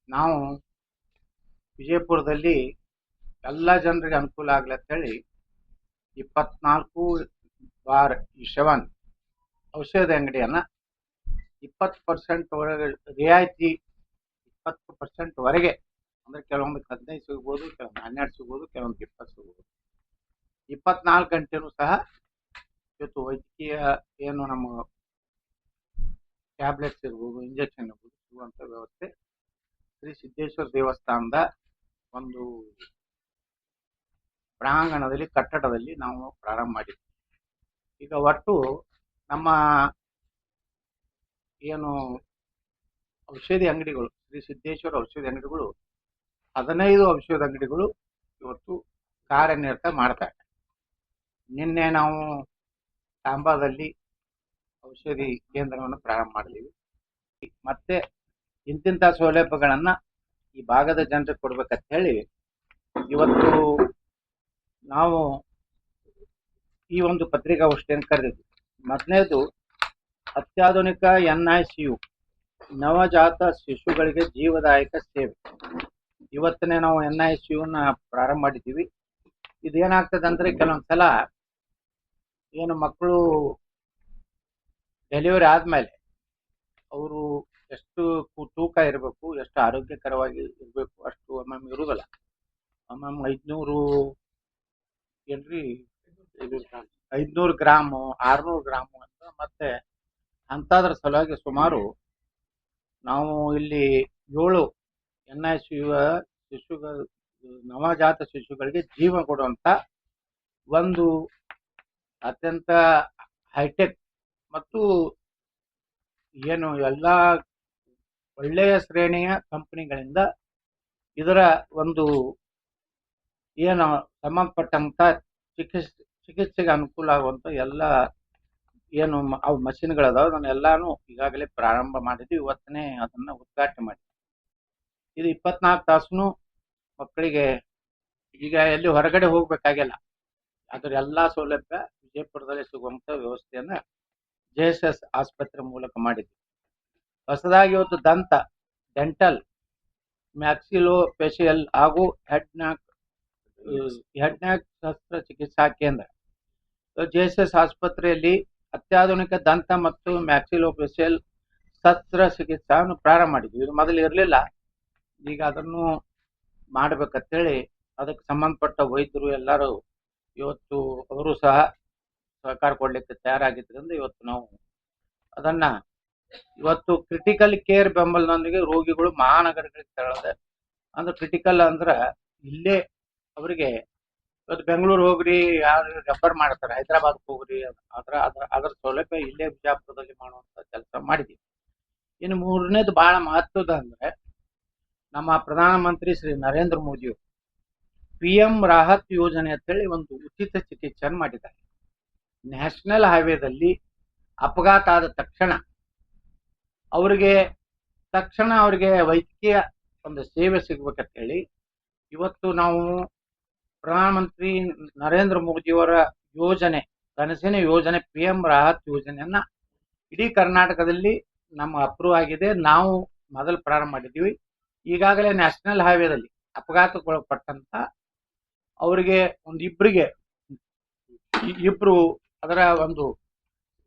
ನಾವು ವಿಜಯಪುರದಲ್ಲಿ ಎಲ್ಲ ಜನರಿಗೆ ಅನುಕೂಲ ಆಗ್ಲಿ ಅಂತೇಳಿ 24/7 ಔಷಧಿ ಅಂಗಡಿಯನ್ನ 20% ಒಳಗೆ ರಿಯಾಯಿತಿ, 20% ವರೆಗೆ ಅಂದ್ರೆ ಕೆಲವೊಂದು 15 ಸಿಗ್ಬೋದು, ಕೆಲವೊಂದು 12 ಸಿಗ್ಬೋದು, ಕೆಲವೊಂದು 20 ಸಿಗ್ಬೋದು. 24 ಗಂಟೆನೂ ಸಹ ಇವತ್ತು ವೈದ್ಯಕೀಯ ಏನು ನಮ್ಮ ಟ್ಯಾಬ್ಲೆಟ್ಸ್ ಇರ್ಬೋದು, ಇಂಜೆಕ್ಷನ್ ಇರ್ಬೋದು ಸಿಗುವಂತ ವ್ಯವಸ್ಥೆ ಶ್ರೀ ಸಿದ್ದೇಶ್ವರ ದೇವಸ್ಥಾನದ ಒಂದು ಪ್ರಾಂಗಣದಲ್ಲಿ, ಕಟ್ಟಡದಲ್ಲಿ ನಾವು ಪ್ರಾರಂಭ ಮಾಡಿದ್ವಿ. ಈಗ ಒಟ್ಟು ನಮ್ಮ ಏನು ಔಷಧಿ ಅಂಗಡಿಗಳು, ಶ್ರೀ ಸಿದ್ದೇಶ್ವರ ಔಷಧಿ ಅಂಗಡಿಗಳು 15 ಔಷಧಿ ಅಂಗಡಿಗಳು ಇವತ್ತು ಕಾರ್ಯನಿರತ ಮಾಡ್ತಾರೆ. ನಿನ್ನೆ ನಾವು ಸಾಂಬಾದಲ್ಲಿ ಔಷಧಿ ಕೇಂದ್ರವನ್ನು ಪ್ರಾರಂಭ ಮಾಡಿದೀವಿ. ಮತ್ತೆ ಇಂತಿಂಥ ಸೌಲಭ್ಯಗಳನ್ನ ಈ ಭಾಗದ ಜನರಿಗೆ ಕೊಡ್ಬೇಕಂತ ಹೇಳಿ ಇವತ್ತು ನಾವು ಈ ಒಂದು ಪತ್ರಿಕಾಗೋಷ್ಠಿಯನ್ನು ಕರೆದಿದ್ವಿ. ಮೊದಲನೇದು ಅತ್ಯಾಧುನಿಕ NICU, ನವಜಾತ ಶಿಶುಗಳಿಗೆ ಜೀವದಾಯಕ ಸೇವೆ. ಇವತ್ತನೇ ನಾವು NICUನ ಪ್ರಾರಂಭ ಮಾಡಿದ್ದೀವಿ. ಇದೇನಾಗ್ತದೆ ಅಂದ್ರೆ ಕೆಲವೊಂದ್ಸಲ ಏನು ಮಕ್ಕಳು ಡೆಲಿವರಿ ಆದ್ಮೇಲೆ ಅವರು ಎಷ್ಟು ತೂಕ ಇರಬೇಕು, ಎಷ್ಟು ಆರೋಗ್ಯಕರವಾಗಿ ಇರಬೇಕು ಅಷ್ಟು ಒಮ್ಮೊಮ್ಮೆ ಇರುವುದಿಲ್ಲ. ಒಮ್ಮೊಮ್ಮೆ 500 ಗ್ರಾಮು, 600 ಗ್ರಾಮು ಅಂತ. ಮತ್ತೆ ಅಂತದ್ರ ಸಲುವಾಗಿ ಸುಮಾರು ನಾವು ಇಲ್ಲಿ 7 NICU ಶಿಶುಗಳ, ನವಜಾತ ಶಿಶುಗಳಿಗೆ ಜೀವ ಕೊಡುವಂತ ಒಂದು ಅತ್ಯಂತ ಹೈಟೆಕ್ ಮತ್ತು ಏನು ಎಲ್ಲಾ ಒಳ್ಳೆಯ ಶ್ರೇಣಿಯ ಕಂಪನಿಗಳಿಂದ ಇದರ ಒಂದು ಏನು ಸಂಬಂಧಪಟ್ಟಂತ ಚಿಕಿತ್ಸೆಗೆ ಅನುಕೂಲ ಆಗುವಂತ ಎಲ್ಲ ಏನು ಅವು ಮಷಿನ್ಗಳದಾವ, ನಾನು ಎಲ್ಲಾನು ಈಗಾಗಲೇ ಪ್ರಾರಂಭ ಮಾಡಿದ್ವಿ. ಇವತ್ತನೇ ಅದನ್ನ ಉದ್ಘಾಟನೆ ಮಾಡಿ. ಇದು 24 ತಾಸು ಮಕ್ಕಳಿಗೆ ಈಗ ಎಲ್ಲಿ ಹೊರಗಡೆ ಹೋಗ್ಬೇಕಾಗಿಲ್ಲ. ಅದ್ರ ಎಲ್ಲಾ ಸೌಲಭ್ಯ ವಿಜಯಪುರದಲ್ಲಿ ಸಿಗುವಂತ ವ್ಯವಸ್ಥೆಯನ್ನ JSS ಆಸ್ಪತ್ರೆ ಮೂಲಕ ಮಾಡಿದ್ವಿ. ಹೊಸದಾಗಿ ಇವತ್ತು ಡೆಂಟಲ್, ಮ್ಯಾಕ್ಸಿಲೋ ಫೇಶಿಯಲ್ ಹಾಗೂ ಹೆಡ್ ನ್ಯಾಕ್ ಶಸ್ತ್ರಚಿಕಿತ್ಸಾ ಕೇಂದ್ರ JSS ಆಸ್ಪತ್ರೆಯಲ್ಲಿ ಅತ್ಯಾಧುನಿಕ ದಂತ ಮತ್ತು ಮ್ಯಾಕ್ಸಿಲೋಫೇಶಿಯಲ್ ಶಸ್ತ್ರಚಿಕಿತ್ಸಾವನ್ನು ಪ್ರಾರಂಭ ಮಾಡಿದ್ವಿ. ಇದು ಮೊದಲು ಇರಲಿಲ್ಲ, ಈಗ ಅದನ್ನು ಮಾಡ್ಬೇಕಂತೇಳಿ ಅದಕ್ಕೆ ಸಂಬಂಧಪಟ್ಟ ವೈದ್ಯರು ಎಲ್ಲರೂ ಇವತ್ತು ಅವರು ಸಹ ಸಹಕಾರ ಕೊಡ್ಲಿಕ್ಕೆ ತಯಾರಾಗಿದ್ದರಿಂದ ಇವತ್ತು ನಾವು ಅದನ್ನ ಇವತ್ತು ಕ್ರಿಟಿಕಲ್ ಕೇರ್ ಬೆಂಬಲದೊಂದಿಗೆ ರೋಗಿಗಳು ಮಹಾನಗರಗಳಿಗೆ ತೆರಳದೆ, ಅಂದ್ರೆ ಕ್ರಿಟಿಕಲ್ ಅಂದ್ರ ಇಲ್ಲೇ ಅವರಿಗೆ ಇವತ್ತು ಬೆಂಗಳೂರು ಹೋಗ್ರಿ, ಯಾರು ರೆಫರ್ ಮಾಡ್ತಾರೆ, ಹೈದರಾಬಾದ್ ಹೋಗ್ರಿ, ಅದರ ಸೌಲಭ್ಯ ಇಲ್ಲೇ ಬಿಜಾಪುರದಲ್ಲಿ ಮಾಡುವಂತ ಕೆಲಸ ಮಾಡಿದೀವಿ. ಇನ್ನು ಮೂರನೇದು ಬಹಳ ಮಹತ್ವದ ಅಂದ್ರೆ ನಮ್ಮ ಪ್ರಧಾನಮಂತ್ರಿ ಶ್ರೀ ನರೇಂದ್ರ ಮೋದಿ PM ರಾಹತ್ ಯೋಜನೆ ಅಂತೇಳಿ ಒಂದು ಉಚಿತ ಚಿಕಿತ್ಸೆಯನ್ನು ಮಾಡಿದ್ದಾರೆ. ನ್ಯಾಷನಲ್ ಹೈವೇದಲ್ಲಿ ಅಪಘಾತ ಆದ ತಕ್ಷಣ ಅವರಿಗೆ ವೈದ್ಯಕೀಯ ಒಂದು ಸೇವೆ ಸಿಗ್ಬೇಕಂತ ಹೇಳಿ ಇವತ್ತು ನಾವು ಪ್ರಧಾನಮಂತ್ರಿ ನರೇಂದ್ರ ಮೋದಿಯವರ ಯೋಜನೆ, ಕನಸಿನ ಯೋಜನೆ PM ರಾಹತ್ ಯೋಜನೆಯನ್ನ ಇಡೀ ಕರ್ನಾಟಕದಲ್ಲಿ ನಮ್ಮ ಅಪ್ರೂವ್ ಆಗಿದೆ. ನಾವು ಮೊದಲು ಪ್ರಾರಂಭ ಮಾಡಿದ್ದೀವಿ. ಈಗಾಗಲೇ ನ್ಯಾಷನಲ್ ಹೈವೇದಲ್ಲಿ ಅಪಘಾತಕ್ಕೊಳಪಟ್ಟಂತ ಅವರಿಗೆ ಇಬ್ರು ಅದರ ಒಂದು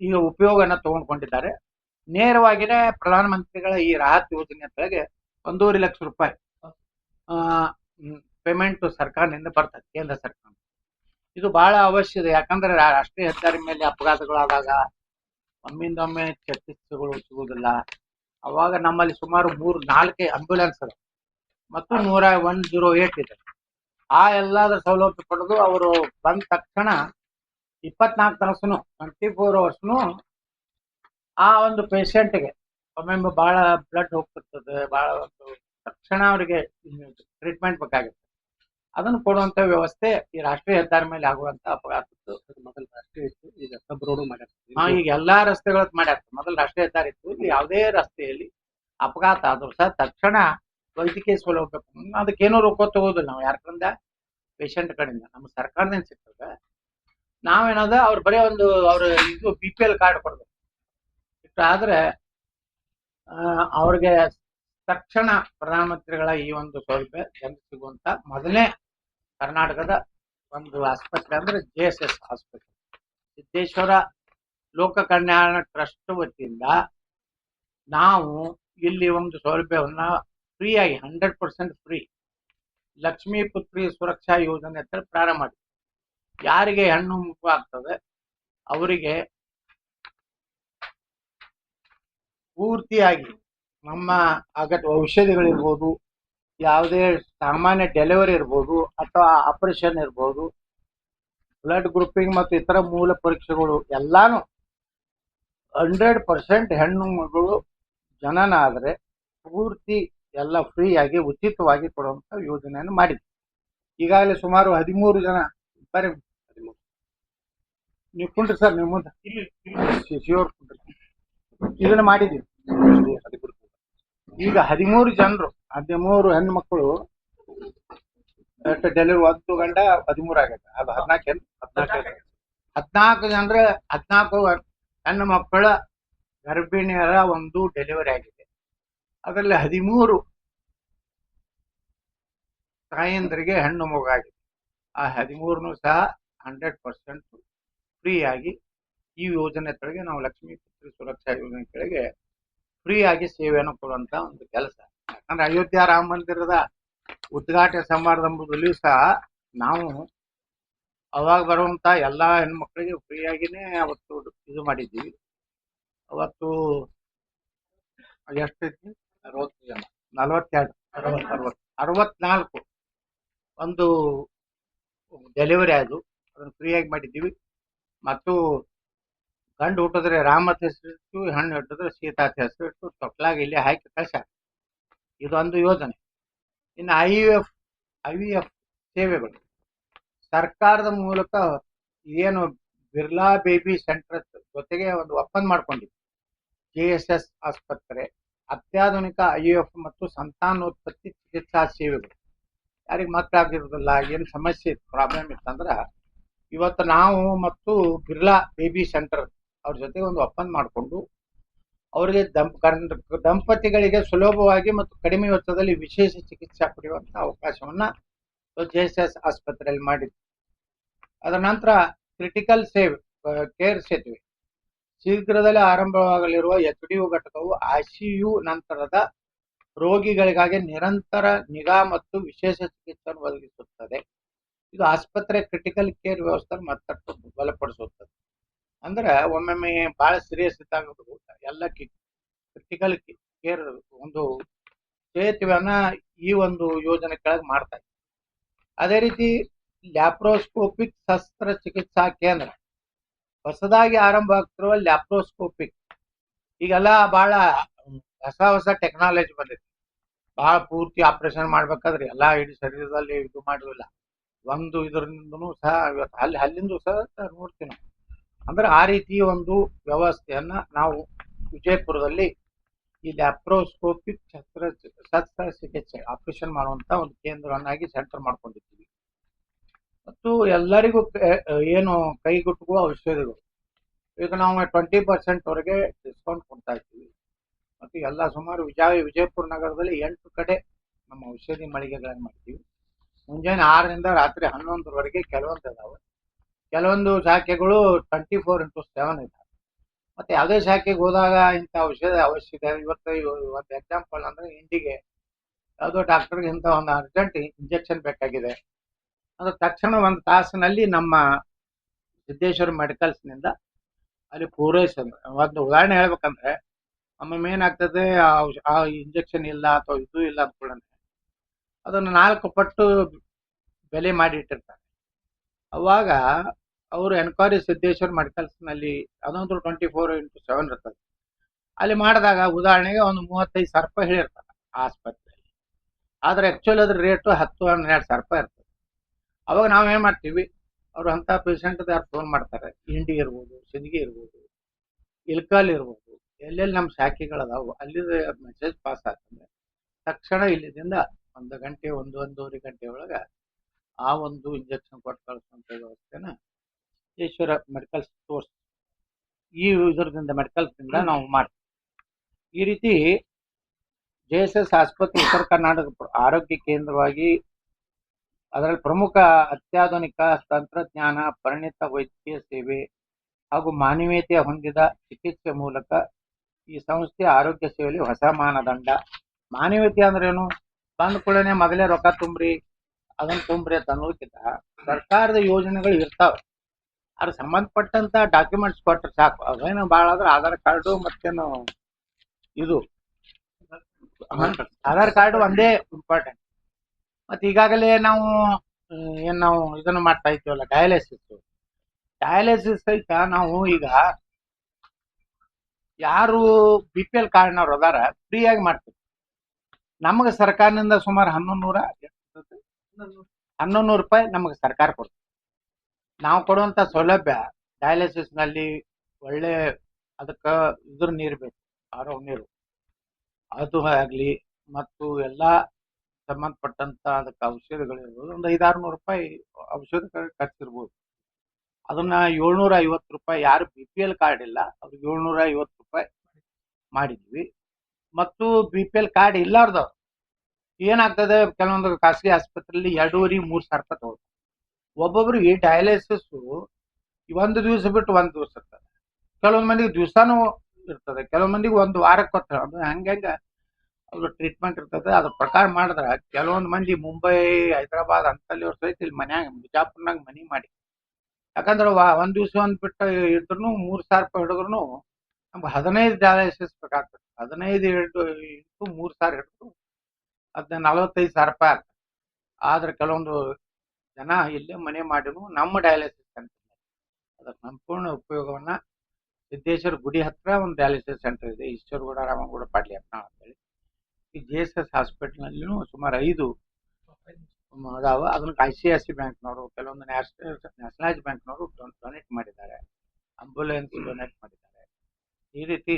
ಈಗ ಉಪಯೋಗನ ತಗೊಂಡ್ಕೊಂಡಿದ್ದಾರೆ. ನೇರವಾಗಿನೇ ಪ್ರಧಾನಮಂತ್ರಿಗಳ ಈ ರಾಹತ್ ಯೋಜನೆ ಕೆಳಗೆ 1.5 ಲಕ್ಷ ರೂಪಾಯಿ ಪೇಮೆಂಟ್ ಸರ್ಕಾರದಿಂದ ಬರ್ತದೆ, ಕೇಂದ್ರ ಸರ್ಕಾರ. ಇದು ಬಹಳ ಅವಶ್ಯ ಇದೆ. ಯಾಕಂದ್ರೆ ರಾಷ್ಟ್ರೀಯ ಹೆದ್ದಾರಿ ಮೇಲೆ ಅಪಘಾತಗಳಾದಾಗ ಒಮ್ಮಿಂದೊಮ್ಮೆ ಚಿಕಿತ್ಸೆಗಳು ಸಿಗುವುದಿಲ್ಲ. ಅವಾಗ ನಮ್ಮಲ್ಲಿ ಸುಮಾರು 3-4 ಆಂಬ್ಯುಲೆನ್ಸ್ ಅದ ಮತ್ತು 108 ಇದೆ. ಆ ಎಲ್ಲದರ ಸೌಲಭ್ಯ ಪಡೆದು ಅವರು ಬಂದ ತಕ್ಷಣ 24 ತಾಸು 24 ಅವರ್ಸ್ನು ಆ ಒಂದು ಪೇಷಂಟ್ಗೆ ಒಮ್ಮೊಮ್ಮೆ ಬಹಳ ಬ್ಲಡ್ ಹೋಗ್ತಿರ್ತದೆ, ಬಹಳ ಒಂದು ತಕ್ಷಣ ಅವರಿಗೆ ಟ್ರೀಟ್ಮೆಂಟ್ ಬೇಕಾಗುತ್ತೆ. ಅದನ್ನು ಕೊಡುವಂತ ವ್ಯವಸ್ಥೆ ಈ ರಾಷ್ಟ್ರೀಯ ಹೆದ್ದಾರಿ ಮೇಲೆ ಆಗುವಂತ ಅಪಘಾತದ್ದು ಮೊದಲು ರಾಷ್ಟ್ರೀಯ ಇತ್ತು, ಈಗ ಸಬ್ ರೋಡ್ ಮಾಡ್ಯಾರ. ಈಗ ಎಲ್ಲಾ ರಸ್ತೆಗಳ ಮಾಡ್ಯಾರ. ಮೊದಲು ರಾಷ್ಟ್ರೀಯ ಹೆದ್ದಾರಿ ಇತ್ತು, ಇಲ್ಲಿ ಯಾವುದೇ ರಸ್ತೆಯಲ್ಲಿ ಅಪಘಾತ ಆದ್ರೂ ಸಹ ತಕ್ಷಣ ವೈದ್ಯಕೀಯ ಸೌಲಭ್ಯ. ಅದಕ್ಕೇನೋ ರೊಕ್ಕ ತಗೋದಿಲ್ಲ ನಾವು ಯಾಕಂದ ಪೇಷಂಟ್ ಕಡೆಯಿಂದ, ನಮ್ಮ ಸರ್ಕಾರದಿಂದ ಸಿಗ್ತದೆ. ನಾವೇನದ ಅವ್ರು ಬರೀ ಒಂದು ಅವ್ರ ಇದು BPL ಕಾರ್ಡ್ ಕೊಡ್ಬೇಕು. ಆದ್ರೆ ಅವ್ರಿಗೆ ತಕ್ಷಣ ಪ್ರಧಾನಮಂತ್ರಿಗಳ ಈ ಒಂದು ಸೌಲಭ್ಯ ಜನರಿಗೆ ಸಿಗುವಂತ ಮೊದಲನೇ ಕರ್ನಾಟಕದ ಒಂದು ಆಸ್ಪತ್ರೆ ಅಂದ್ರೆ JSS ಆಸ್ಪತ್ರೆ. ಸಿದ್ದೇಶ್ವರ ಲೋಕ ಕಲ್ಯಾಣ ಟ್ರಸ್ಟ್ ವತಿಯಿಂದ ನಾವು ಇಲ್ಲಿ ಒಂದು ಸೌಲಭ್ಯವನ್ನ ಫ್ರೀಯಾಗಿ 100% ಫ್ರೀ ಲಕ್ಷ್ಮೀ ಪುತ್ರಿ ಸುರಕ್ಷಾ ಯೋಜನೆ ಅಂತ ಪ್ರಾರಂಭ ಮಾಡಿ, ಯಾರಿಗೆ ಹೆಣ್ಣು ಮಗು ಆಗ್ತದೆ ಅವರಿಗೆ ಪೂರ್ತಿಯಾಗಿ ನಮ್ಮ ಅಗತ್ಯ ಔಷಧಿಗಳಿರ್ಬೋದು, ಯಾವುದೇ ಸಾಮಾನ್ಯ ಡೆಲಿವರಿ ಇರ್ಬೋದು ಅಥವಾ ಆಪರೇಷನ್ ಇರ್ಬೋದು, ಬ್ಲಡ್ ಗ್ರೂಪಿಂಗ್ ಮತ್ತು ಇತರ ಮೂಲ ಪರೀಕ್ಷೆಗಳು ಎಲ್ಲಾನು 100% ಹೆಣ್ಣು ಮಗಳು ಜನನ ಆದರೆ ಪೂರ್ತಿ ಎಲ್ಲ ಫ್ರೀ ಆಗಿ ಉಚಿತವಾಗಿ ಕೊಡುವಂತ ಯೋಜನೆಯನ್ನು ಮಾಡಿದ್ವಿ. ಈಗಾಗಲೇ ಸುಮಾರು 13 ಜನ ಬರೀ ನೀವು ಕುಂಡ್ರಿ ಸರ್, ನೀವು ಮುಂದೆ ಇದನ್ನ ಮಾಡಿದೀವಿ. ಈಗ 13 ಜನರು 13 ಹೆಣ್ಣು ಮಕ್ಕಳು ಡೆಲಿವರಿ, 1 ಗಂಡ 13 ಆಗೈತೆ. ಅದು 14 ಜನರ 14 ಹೆಣ್ಣು ಮಕ್ಕಳ ಗರ್ಭಿಣಿಯರ ಒಂದು ಡೆಲಿವರಿ ಆಗಿದೆ. ಅದರಲ್ಲಿ 13 ತಾಯಂದರಿಗೆ ಹೆಣ್ಣು ಮಗು ಆಗಿದೆ. ಆ 13 ಸಹ 100% ಫ್ರೀ ಆಗಿ ಈ ಯೋಜನೆ ಕೆಳಗೆ ನಾವು ಲಕ್ಷ್ಮೀ ಪುತ್ರಿ ಸುರಕ್ಷಾ ಯೋಜನೆ ಕೆಳಗೆ ಫ್ರೀ ಆಗಿ ಸೇವೆಯನ್ನು ಕೊಡುವಂತ ಒಂದು ಕೆಲಸ. ಯಾಕಂದ್ರೆ ಅಯೋಧ್ಯ ರಾಮ ಮಂದಿರದ ಉದ್ಘಾಟನೆ ಸಮಾರಂಭದಲ್ಲಿಯೂ ಸಹ ನಾವು ಅವಾಗ ಬರುವಂತ ಎಲ್ಲಾ ಹೆಣ್ಮಕ್ಳಿಗೆ ಫ್ರೀ ಆಗಿನೇ ಅವತ್ತು ಇದು ಮಾಡಿದ್ದೀವಿ. ಅವತ್ತು ಎಷ್ಟೈತಿ 60 ಜನ, 42, 64 ಒಂದು ಡೆಲಿವರಿ ಆಯ್ತು. ಅದನ್ನು ಫ್ರೀ ಆಗಿ ಮಾಡಿದ್ದೀವಿ. ಮತ್ತು ಗಂಡು ಹುಟ್ಟಿದ್ರೆ ರಾಮ ಅಂತ ಹೆಸರಿಟ್ಟು, ಹೆಣ್ಣು ಹುಟ್ಟಿದ್ರೆ ಸೀತಾ ಅಂತ ಹೆಸರಿಟ್ಟು ತೊಟ್ಲಾಗ ಇಲ್ಲಿ ಹಾಕಿ ಕಳ್ಸ್ಯಾರ. ಇದೊಂದು ಯೋಜನೆ. ಇನ್ನು IVF ಸೇವೆಗಳು ಸರ್ಕಾರದ ಮೂಲಕ ಏನು ಬಿರ್ಲಾ ಬೇಬಿ ಸೆಂಟರ್ ಜೊತೆಗೆ ಒಂದು ಒಪ್ಪಂದ ಮಾಡ್ಕೊಂಡಿದ್ವಿ. JSS ಆಸ್ಪತ್ರೆ ಅತ್ಯಾಧುನಿಕ IVF ಮತ್ತು ಸಂತಾನೋತ್ಪತ್ತಿ ಚಿಕಿತ್ಸಾ ಸೇವೆಗಳು. ಯಾರಿಗೆ ಮಕ್ಕಳಾಗಿರೋದಿಲ್ಲ, ಏನು ಸಮಸ್ಯೆ ಪ್ರಾಬ್ಲಮ್ ಇತ್ತಂದ್ರ ಇವತ್ತು ನಾವು ಮತ್ತು ಬಿರ್ಲಾ ಬೇಬಿ ಸೆಂಟರ್ ಅವ್ರ ಜೊತೆ ಒಂದು ಒಪ್ಪಂದ ಮಾಡಿಕೊಂಡು ಅವರಿಗೆ ದಂಪತಿಗಳಿಗೆ ಸುಲಭವಾಗಿ ಮತ್ತು ಕಡಿಮೆ ವೆಚ್ಚದಲ್ಲಿ ವಿಶೇಷ ಚಿಕಿತ್ಸೆ ಪಡೆಯುವಂತ ಅವಕಾಶವನ್ನ JSS ಆಸ್ಪತ್ರೆಯಲ್ಲಿ ಮಾಡಿದ್ವಿ. ಅದರ ನಂತರ ಕ್ರಿಟಿಕಲ್ ಕೇರ್ ಸೇತುವೆ ಶೀಘ್ರದಲ್ಲೇ ಆರಂಭವಾಗಲಿರುವ HDU ಘಟಕವು ICU ನಂತರದ ರೋಗಿಗಳಿಗಾಗಿ ನಿರಂತರ ನಿಗಾ ಮತ್ತು ವಿಶೇಷ ಚಿಕಿತ್ಸೆಯನ್ನು ಒದಗಿಸುತ್ತದೆ. ಇದು ಆಸ್ಪತ್ರೆ ಕ್ರಿಟಿಕಲ್ ಕೇರ್ ವ್ಯವಸ್ಥೆ ಮತ್ತಷ್ಟು ಬಲಪಡಿಸುತ್ತದೆ. ಅಂದ್ರೆ ಒಮ್ಮೊಮ್ಮೆ ಬಹಳ ಸೀರಿಯಸ್ ಇದ್ದಾಗ ಎಲ್ಲ ಕ್ರಿಟಿಕಲ್ ಕೇರ್ ಒಂದು ಸೇತುವೆಯನ್ನ ಈ ಒಂದು ಯೋಜನೆ ಕೆಳಗೆ ಮಾಡ್ತಾ ಇದೆ. ಅದೇ ರೀತಿ ಲ್ಯಾಪ್ರೋಸ್ಕೋಪಿಕ್ ಶಸ್ತ್ರಚಿಕಿತ್ಸಾ ಕೇಂದ್ರ ಹೊಸದಾಗಿ ಆರಂಭ ಆಗ್ತಿರುವ ಲ್ಯಾಪ್ರೋಸ್ಕೋಪಿಕ್, ಈಗೆಲ್ಲ ಬಹಳ ಹೊಸ ಟೆಕ್ನಾಲಜಿ ಬಂದಿದೆ. ಬಹಳ ಪೂರ್ತಿ ಆಪರೇಷನ್ ಮಾಡ್ಬೇಕಾದ್ರೆ ಎಲ್ಲಾ ಇಡೀ ಶರೀರದಲ್ಲಿ ಇದು ಮಾಡಿರಲಿಲ್ಲ. ಒಂದು ಇದರಿಂದನೂ ಸಹ ಇವತ್ತು ಅಲ್ಲಿಂದ ಸಹ ನೋಡ್ತೀವಿ ನಾವು. ಅಂದ್ರೆ ಆ ರೀತಿ ಒಂದು ವ್ಯವಸ್ಥೆಯನ್ನ ನಾವು ವಿಜಯಪುರದಲ್ಲಿ ಈ ಲ್ಯಾಪ್ರೋಸ್ಕೋಪಿಕ್ ಶಸ್ತ್ರಚಿಕಿತ್ಸೆ ಆಪರೇಷನ್ ಮಾಡುವಂತ ಒಂದು ಕೇಂದ್ರವನ್ನಾಗಿ ಸೆಂಟರ್ ಮಾಡ್ಕೊಂಡಿದ್ದೀವಿ. ಮತ್ತು ಎಲ್ಲರಿಗೂ ಏನು ಕೈಗೆಟುಕುವ ಔಷಧಿಗಳು, ಈಗ ನಾವು 20% ವರೆಗೆ ಡಿಸ್ಕೌಂಟ್ ಕೊಡ್ತಾ ಇದ್ದೀವಿ. ಮತ್ತು ಎಲ್ಲ ಸುಮಾರು ವಿಜಯಪುರ ನಗರದಲ್ಲಿ 8 ಕಡೆ ನಮ್ಮ ಔಷಧಿ ಮಳಿಗೆಗಳನ್ನು ಮಾಡ್ತೀವಿ. ಮುಂಜಾನೆ 6ರಿಂದ ರಾತ್ರಿ 11ರವರೆಗೆ ಕೆಲವೊಂದು ಇದಾವೆ. ಕೆಲವೊಂದು ಶಾಖೆಗಳು 24x7 ಇದ್ದಾವೆ. ಮತ್ತೆ ಯಾವುದೇ ಶಾಖೆಗೆ ಹೋದಾಗ ಇಂಥ ಔಷಧ ಅವಶ್ಯಕ. ಇವತ್ತು ಒಂದು ಎಕ್ಸಾಂಪಲ್ ಅಂದ್ರೆ ಇಂಡಿಗೆ ಯಾವುದೋ ಡಾಕ್ಟರ್ಗೆ ಇಂಥ ಒಂದು ಅರ್ಜೆಂಟ್ ಇಂಜೆಕ್ಷನ್ ಬೇಕಾಗಿದೆ ಅಂದ್ರೆ ತಕ್ಷಣ 1 ತಾಸಿನಲ್ಲಿ ನಮ್ಮ ಸಿದ್ದೇಶ್ವರ ಮೆಡಿಕಲ್ಸ್ನಿಂದ ಅಲ್ಲಿ ಪೂರೈಸೋದು. ಒಂದು ಉದಾಹರಣೆ ಹೇಳ್ಬೇಕಂದ್ರೆ ಒಮ್ಮೊಮ್ಮೆ ಏನಾಗ್ತದೆ, ಆ ಇಂಜೆಕ್ಷನ್ ಇಲ್ಲ ಅಥವಾ ಇದು ಇಲ್ಲ ಅಂದ್ಕೊಳ್ಳೆ ಅದನ್ನು 4 ಪಟ್ಟು ಬೆಲೆ ಮಾಡಿ ಇಟ್ಟಿರ್ತಾರೆ. ಅವಾಗ ಅವರು ಎನ್ಕ್ವೈರಿ ಸಿದ್ದೇಶ್ವರ ಮೆಡಿಕಲ್ಸ್ನಲ್ಲಿ ಅದೊಂದು 24x7 ಇರ್ತದೆ. ಅಲ್ಲಿ ಮಾಡಿದಾಗ ಉದಾಹರಣೆಗೆ ಒಂದು 35,000 ರೂಪಾಯಿ ಹೇಳಿರ್ತಾರೆ ಆ ಆಸ್ಪತ್ರೆಯಲ್ಲಿ. ಆದ್ರೆ ಆಕ್ಚುಲಿ ಅದ್ರ ರೇಟು 10-12,000 ರೂಪಾಯಿ ಇರ್ತದೆ. ಅವಾಗ ನಾವೇನ್ ಮಾಡ್ತೀವಿ, ಅವ್ರು ಅಂತ ಪೇಷಂಟ್ ಯಾರು ಫೋನ್ ಮಾಡ್ತಾರೆ, ಇಂಡಿ ಇರ್ಬೋದು, ಸಿಂದಗಿ ಇರ್ಬೋದು, ಇಲ್ಕಲ್ ಇರ್ಬೋದು, ಎಲ್ಲೆಲ್ಲಿ ನಮ್ಮ ಶಾಖೆಗಳದಾವು ಅಲ್ಲಿ ಮೆಸೇಜ್ ಪಾಸ್ ಆಗ್ತದೆ. ತಕ್ಷಣ ಇಲ್ಲಿಂದ 1 ಗಂಟೆ 1-1.5 ಗಂಟೆ ಒಳಗೆ ಆ ಒಂದು ಇಂಜೆಕ್ಷನ್ ಕೊಟ್ಟು ಕಳಿಸುವಂತ ವ್ಯವಸ್ಥೆನ ಈಶ್ವರ ಮೆಡಿಕಲ್ ಸ್ಟೋರ್ಸ್ ಈ ಇದರಿಂದ ಮೆಡಿಕಲ್ಸ್ನಿಂದ ನಾವು ಮಾಡ್ತೀವಿ. ಈ ರೀತಿ ಜೆಎಸ್ಎಸ್ ಆಸ್ಪತ್ರೆ ಉತ್ತರ ಕರ್ನಾಟಕ ಆರೋಗ್ಯ ಕೇಂದ್ರವಾಗಿ ಅದರಲ್ಲಿ ಪ್ರಮುಖ ಅತ್ಯಾಧುನಿಕ ತಂತ್ರಜ್ಞಾನ, ಪರಿಣಿತ ವೈದ್ಯಕೀಯ ಸೇವೆ ಹಾಗೂ ಮಾನವೀಯತೆ ಹೊಂದಿದ ಚಿಕಿತ್ಸೆ ಮೂಲಕ ಈ ಸಂಸ್ಥೆ ಆರೋಗ್ಯ ಸೇವೆಯಲ್ಲಿ ಹೊಸ ಮಾನದಂಡ. ಮಾನವೀಯತೆ ಅಂದ್ರೇನು? ಬಂದ ಕೂಡಲೇ ಮೊದಲೇ ರೊಕ್ಕ ತುಂಬ್ರಿ, ಅದನ್ನ ತುಂಬ್ರಿ ಅಂತ ಅನ್ನೋದಕ್ಕಿಂತ ಸರ್ಕಾರದ ಯೋಜನೆಗಳು ಇರ್ತಾವೆ, ಅದ್ರ ಸಂಬಂಧಪಟ್ಟಂತ ಡಾಕ್ಯುಮೆಂಟ್ಸ್ ಕೊಟ್ಟರೆ ಸಾಕು. ಅದೇನು ಭಾಳ ಆದ್ರೆ ಆಧಾರ್ ಕಾರ್ಡು ಮತ್ತೇನು ಇದು ಆಧಾರ್ ಕಾರ್ಡು ಒಂದೇ ಇಂಪಾರ್ಟೆಂಟ್. ಮತ್ತೆ ಈಗಾಗಲೇ ನಾವು ನಾವು ಇದನ್ನು ಮಾಡ್ತಾ ಇದ್ದೀವಲ್ಲ, ಡಯಾಲಿಸಿಸ್ ಸಹಿತ ನಾವು ಈಗ ಯಾರು BPL ಕಾರ್ಡ್ನವ್ರು ಅದಾರ ಫ್ರೀಯಾಗಿ ಮಾಡ್ತೀವಿ. ನಮಗೆ ಸರ್ಕಾರದಿಂದ ಸುಮಾರು 1100 ರೂಪಾಯಿ ನಮಗೆ ಸರ್ಕಾರ ಕೊಡ್ತದೆ. ನಾವು ಕೊಡುವಂತ ಸೌಲಭ್ಯ ಡಯಾಲಿಸಿಸ್ ನಲ್ಲಿ ಒಳ್ಳೆ ಅದಕ್ಕೆ ಇದ್ರ ನೀರು ಬೇಕು, ಆರೋ ನೀರು, ಅದು ಆಗಲಿ ಮತ್ತು ಎಲ್ಲಾ ಸಂಬಂಧಪಟ್ಟಂತ ಅದಕ್ಕೆ ಔಷಧಿಗಳಿರ್ಬೋದು. ಒಂದು 500-600 ರೂಪಾಯಿ ಔಷಧ ಖರ್ಚಿರ್ಬೋದು. ಅದನ್ನ 750 ರೂಪಾಯಿ, ಯಾರು BPL ಕಾರ್ಡ್ ಇಲ್ಲ ಅವ್ರಿಗೆ 750 ರೂಪಾಯಿ ಮಾಡಿದ್ವಿ. ಮತ್ತು BPL ಕಾರ್ಡ್ ಇಲ್ಲಾರ್ದವ್ರು ಏನಾಗ್ತದೆ, ಕೆಲವೊಂದು ಖಾಸಗಿ ಆಸ್ಪತ್ರೆಯಲ್ಲಿ 2,500-3,000 ರೂಪಾಯಿ ತಗೋತಾರೆ. ಒಬ್ಬೊಬ್ರಿಗೆ ಡಯಾಲಿಸಿಸ್ ಒಂದು ದಿವಸ ಬಿಟ್ಟು ಒಂದು ದಿವಸ ಇರ್ತದೆ, ಕೆಲವೊಂದು ಮಂದಿಗೆ ದಿವಸಾನು ಇರ್ತದೆ, ಕೆಲವೊಂದು ಮಂದಿಗೆ ಒಂದು ವಾರಕ್ಕೆ ಕೊಡ್ತಾರೆ. ಅದು ಹಂಗೆ ಅವ್ರ ಟ್ರೀಟ್ಮೆಂಟ್ ಇರ್ತದೆ. ಅದ್ರ ಪ್ರಕಾರ ಮಾಡಿದ್ರೆ ಕೆಲವೊಂದು ಮಂದಿ ಮುಂಬೈ, ಹೈದರಾಬಾದ್ ಅಂತಲ್ಲಿ ಅವ್ರ ಸಹಿತ ಇಲ್ಲಿ ಮನ್ಯಾಗ ಬಿಜಾಪುರ್ನಾಗ ಮನಿ ಮಾಡಿ, ಯಾಕಂದ್ರೆ ಒಂದ್ ದಿವಸ ಒಂದ್ ಬಿಟ್ಟು ಇದ್ರು 3,000 ರೂಪಾಯಿ ಹಿಡಿದ್ರು ನಮ್ಗೆ 15 ಡಯಾಲಿಸಿಸ್ ಬೇಕಾಗ್ತದೆ. 15 ಇಂಟು 3,000 ಹಿಡಿದು ಅದನ್ನ 45,000 ರೂಪಾಯಿ ಆಗ್ತದೆ. ಆದ್ರೆ ಕೆಲವೊಂದು ಜನ ಇಲ್ಲೇ ಮನೆ ಮಾಡಿದ್ರು ನಮ್ಮ ಡಯಾಲಿಸಿಸ್ ಸೆಂಟರ್ ಅದರ ಸಂಪೂರ್ಣ ಉಪಯೋಗವನ್ನ ಸಿದ್ದೇಶ್ವರ ಗುಡಿ ಹತ್ರ ಒಂದು ಡಯಾಲಿಸಿಸ್ ಸೆಂಟರ್ ಇದೆ, ಈಶ್ವರಗೌಡ ರಾಮಗೌಡ ಪಾಟ್ಲಿ ಯತ್ನಾಳ್ ಅಂತೇಳಿ. ಈ JSS ಹಾಸ್ಪಿಟಲ್ನಲ್ಲಿನೂ ಸುಮಾರು 5 ಅದಾವ. ಅದನ್ನ ICIC ಬ್ಯಾಂಕ್ನವರು, ಕೆಲವೊಂದು ನ್ಯಾಷನಲೈಸ್ ಬ್ಯಾಂಕ್ನವರು ಡೊನೇಟ್ ಮಾಡಿದ್ದಾರೆ, ಆಂಬುಲೆನ್ಸ್ ಡೊನೇಟ್ ಮಾಡಿದ್ದಾರೆ. ಈ ರೀತಿ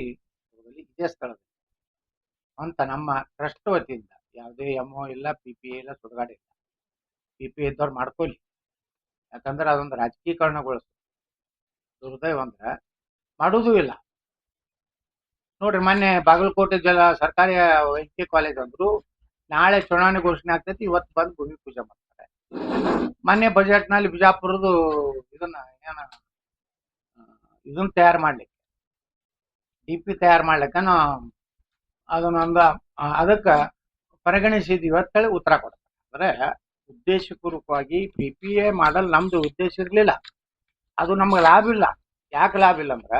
ಇದೇ ಸ್ಥಳದಲ್ಲಿ ಅಂತ ನಮ್ಮ ಟ್ರಸ್ಟ್ ವತಿಯಿಂದ ಯಾವುದೇ MO ಇಲ್ಲ, PPA ಇಲ್ಲ, ಸುಡುಗಾಡೆ ಇಲ್ಲ. PPA ಇದ್ದವ್ರು ಮಾಡ್ಕೊಳ್ಳಿ, ಯಾಕಂದ್ರೆ ಅದೊಂದು ರಾಜಕೀಕರಣಗೊಳಿಸ್ತದೆ. ದುರ್ದೈವ ಅಂದ್ರೆ ಮಾಡುವುದೂ ಇಲ್ಲ. ನೋಡ್ರಿ, ಮೊನ್ನೆ ಬಾಗಲಕೋಟೆ ಸರ್ಕಾರಿ ವೈದ್ಯಕೀಯ ಕಾಲೇಜ್ ಅಂದ್ರು ನಾಳೆ ಚುನಾವಣೆ ಘೋಷಣೆ ಆಗ್ತೈತಿ, ಇವತ್ತು ಬಂದು ಭೂಮಿ ಪೂಜೆ ಮಾಡ್ತಾರೆ. ಮೊನ್ನೆ ಬಜೆಟ್ ನಲ್ಲಿ ಬಿಜಾಪುರದ್ದು ಇದನ್ನ ತಯಾರು ಮಾಡ್ಲಿಕ್ಕೆ, DP ತಯಾರು ಮಾಡ್ಲಿಕ್ಕೆ ಅದನ್ನೊಂದು ಅದಕ್ಕೆ ಪರಿಗಣಿಸಿದೀವಿ ಅಂತೇಳಿ ಉತ್ತರ ಕೊಡ್ತಾರೆ. ಅಂದ್ರೆ ಉದ್ದೇಶಪೂರ್ವಕವಾಗಿ PPA ಮಾಡಲ್ ನಮ್ದು ಉದ್ದೇಶ ಇರ್ಲಿಲ್ಲ. ಅದು ನಮ್ಗೆ ಲಾಭ ಇಲ್ಲ. ಯಾಕೆ ಲಾಭ ಇಲ್ಲ ಅಂದ್ರೆ